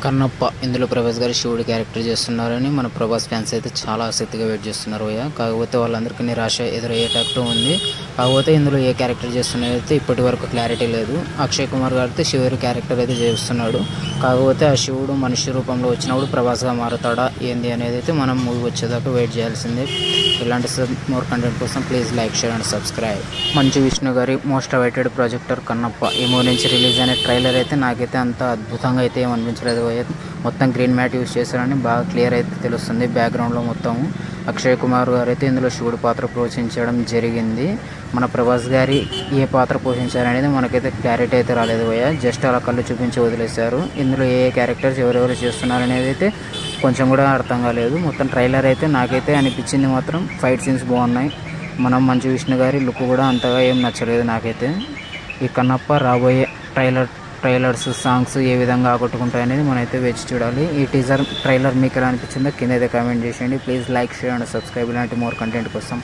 కన్నప్ప ఇందులో ప్రభాస్ గారు శివుడి క్యారెక్టర్ చేస్తున్నారని మన ప్రభాస్ ఫ్యాన్స్ అయితే చాలా ఆసక్తిగా వెయిట్ చేస్తున్నారు భయ్య. కాకపోతే వాళ్ళందరికీ నిరాశ ఎదురయ్యేటట్టు ఉంది. కాకపోతే ఇందులో ఏ క్యారెక్టర్ చేస్తున్నది అయితే ఇప్పటి వరకు క్లారిటీ లేదు. అక్షయ్ కుమార్ గారితో శివుడి క్యారెక్టర్ అయితే చేస్తున్నాడు. కాకపోతే ఆ శివుడు మనిషి రూపంలో వచ్చినప్పుడు ప్రభాస్గా మారుతాడా ఏంది అనేది అయితే మనం మూవీ వచ్చేదాకా వెయిట్ చేయాల్సిందే. ఇలాంటి మోర్ కంటెంట్ కోసం please like, share and subscribe. Manchu Vishnu గారి మోస్ట్ అవైటెడ్ ప్రాజెక్టర్ కన్నప్ప ఈ మూవీ నుంచి రిలీజ్ అయిన ట్రైలర్ అయితే నాకైతే అంత అద్భుతంగా అయితే ఏమనిపించలేదు. మొత్తం గ్రీన్ మ్యాట్ యూజ్ చేశారని బాగా క్లియర్ అయితే తెలుస్తుంది. బ్యాక్గ్రౌండ్లో మొత్తం అక్షయ్ కుమార్ గారు అయితే ఇందులో శివుడి పాత్ర పోషించడం జరిగింది. మన ప్రభాస్ గారి ఏ పాత్ర పోషించారనేది మనకైతే క్లారిటీ అయితే రాలేదు భయ్య. జస్ట్ అలా కళ్ళు చూపించి వదిలేశారు. ఇందులో ఏ క్యారెక్టర్స్ ఎవరెవరు చేస్తున్నారు అనేది అయితే కొంచెం కూడా అర్థం కాలేదు. మొత్తం ట్రైలర్ అయితే నాకైతే అనిపించింది మాత్రం ఫైట్ సీన్స్ బాగున్నాయి. మనం మంచు విష్ణు గారి లుక్ కూడా అంతగా ఏం నచ్చలేదు నాకైతే. ఈ కన్నప్ప రాబోయే ట్రైలర్స్, సాంగ్స్ ఏ విధంగా ఆకట్టుకుంటాయనేది మనమైతే వేచి చూడాలి. ఈ ట్రైలర్ మీకు ఎలా అనిపించిందో కింద అయితే కామెంట్ చేసేయండి. Please like, share and subscribe ఇలాంటి మోర్ కంటెంట్ కోసం.